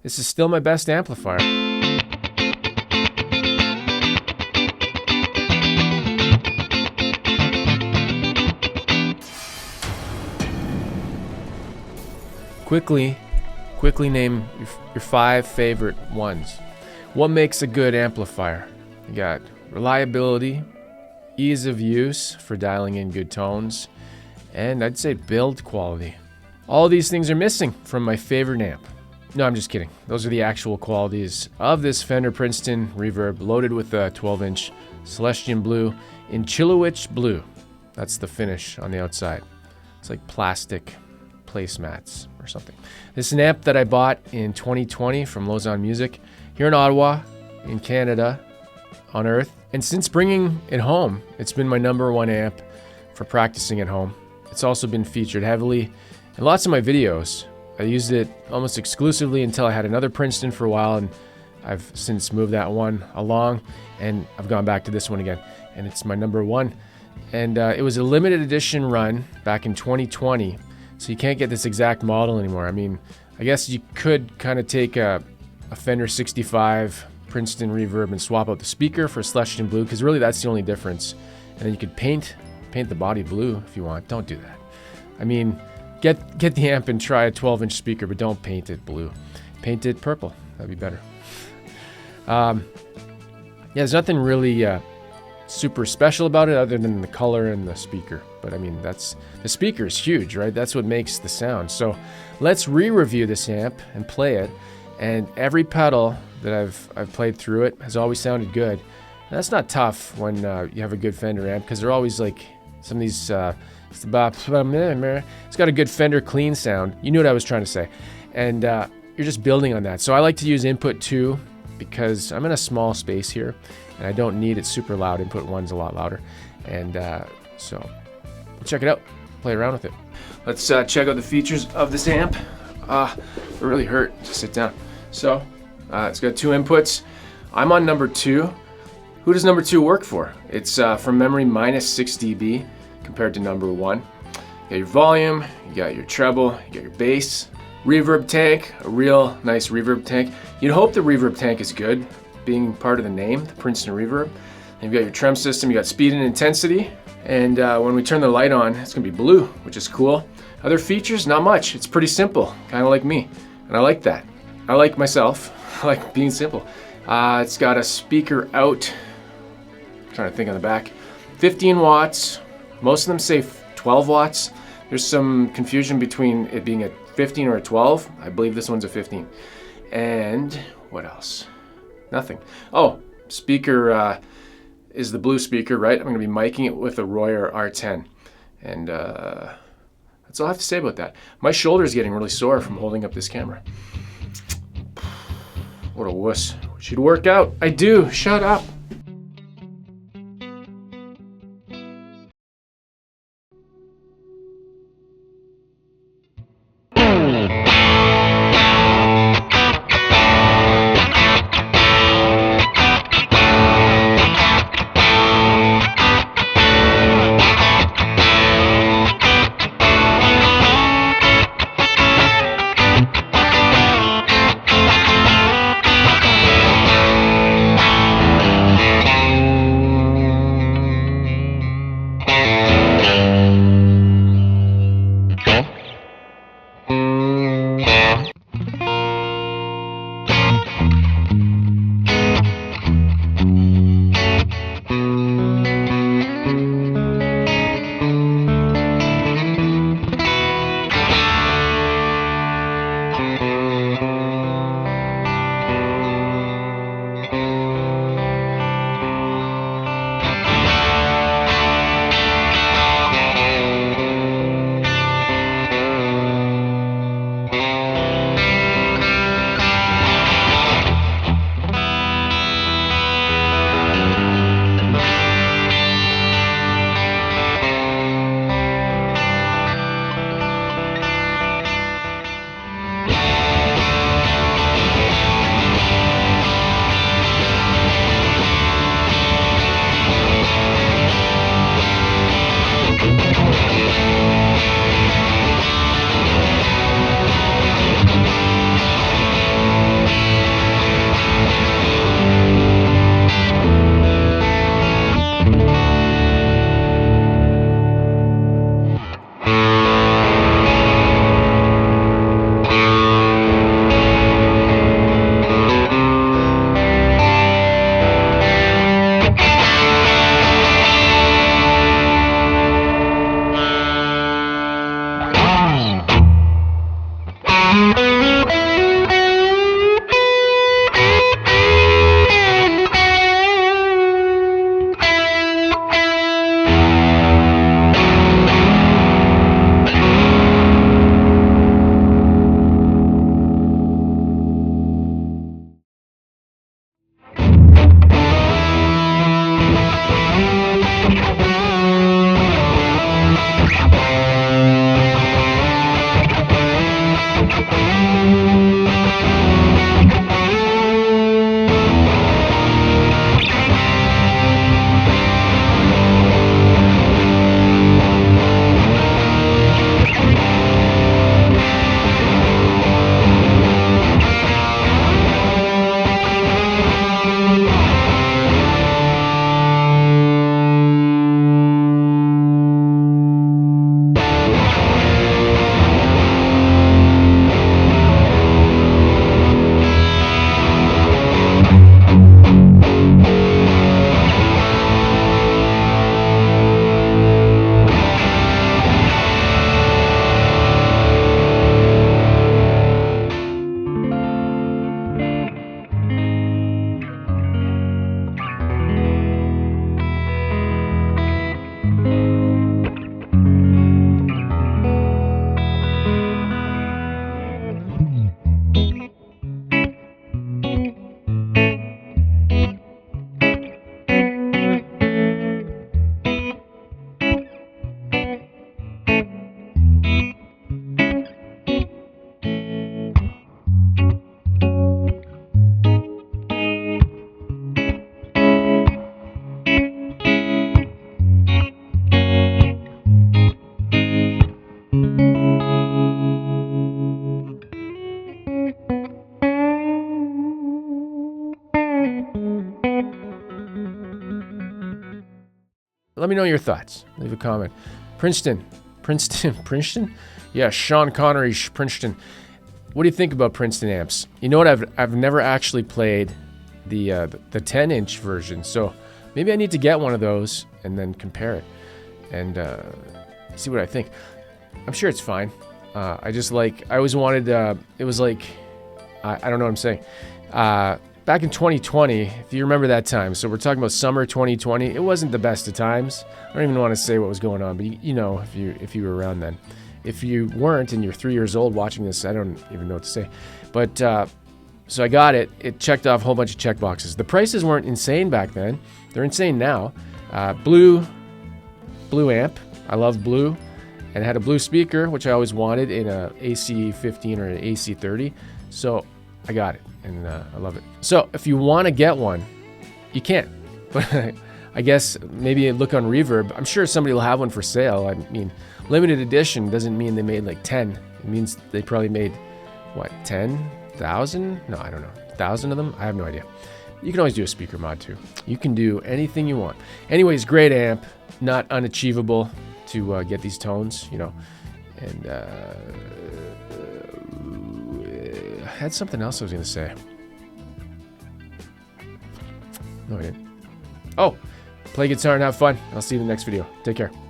this is still my best amplifier. Quickly name your 5 favorite ones. What makes a good amplifier? You got reliability, ease of use for dialing in good tones, and I'd say build quality. All these things are missing from my favorite amp. No, I'm just kidding. Those are the actual qualities of this Fender Princeton Reverb loaded with a 12-inch Celestion Blue in Chilowich Blue. That's the finish on the outside. It's like plastic placemats or something. This is an amp that I bought in 2020 from Lausanne Music here in Ottawa, in Canada, on Earth. And since bringing it home, it's been my #1 amp for practicing at home. It's also been featured heavily in lots of my videos. I used it almost exclusively until I had another Princeton for a while, and I've since moved that one along, and I've gone back to this one again, and it's my #1. And it was a limited edition run back in 2020. So you can't get this exact model anymore. I mean, I guess you could kind of take a Fender 65 Princeton Reverb and swap out the speaker for Celestion Blue, because really that's the only difference. And then you could paint the body blue if you want. Don't do that. I mean, get the amp and try a 12-inch speaker, but don't paint it blue. Paint it purple. That'd be better. Yeah, there's nothing really super special about it other than the color and the speaker. But I mean, the speaker is huge, right? That's what makes the sound. So let's re-review this amp and play it. And every pedal that I've played through it has always sounded good. And that's not tough when you have a good Fender amp, because they're always like some of these. It's got a good Fender clean sound. You knew what I was trying to say, and you're just building on that. So I like to use input 2 because I'm in a small space here, and I don't need it super loud. Input 1's a lot louder, and so we'll check it out, play around with it. Let's check out the features of this amp. It really hurt to sit down. So it's got 2 inputs. I'm on #2. Who does #2 work for? It's from memory -6 dB compared to #1. You got your volume, you got your treble, you got your bass, reverb tank, a real nice reverb tank. You'd hope the reverb tank is good, being part of the name, the Princeton Reverb. And you've got your trem system, you got speed and intensity, and when we turn the light on, it's gonna be blue, which is cool. Other features, not much. It's pretty simple, kind of like me, and I like that. I like myself. I like being simple. It's got a speaker out. I'm trying to think on the back. 15 watts. Most of them say 12 watts. There's some confusion between it being a 15 or a 12. I believe this one's a 15. And what else? Nothing. Oh, speaker is the blue speaker, right? I'm going to be miking it with a Royer R10. And that's all I have to say about that. My shoulder's getting really sore from holding up this camera. What a wuss. Should work out. I do. Shut up. let me know your thoughts. Leave a comment. Princeton. Yeah, Sean Connery, Princeton. What do you think about Princeton amps? You know what? I've never actually played the 10-inch version, so maybe I need to get one of those and then compare it and see what I think. I'm sure it's fine. I always wanted. It was like I don't know what I'm saying. Back in 2020, if you remember that time, so we're talking about summer 2020. It wasn't the best of times. I don't even want to say what was going on, but you know, if you were around then. If you weren't and you're 3 years old watching this, I don't even know what to say. But so I got it. It checked off a whole bunch of check boxes. The prices weren't insane back then. They're insane now. Blue amp. I love blue. And it had a blue speaker, which I always wanted in a AC15 or an AC30. So I got it, and I love it. So if you want to get one, you can. But I guess maybe look on Reverb. I'm sure somebody will have one for sale. I mean, limited edition doesn't mean they made like 10. It means they probably made, what, 10,000? No, I don't know. 1,000 of them? I have no idea. You can always do a speaker mod too. You can do anything you want. Anyways, great amp. Not unachievable to get these tones, you know. And I had something else I was going to say. No, I didn't. Oh, play guitar and have fun. I'll see you in the next video. Take care.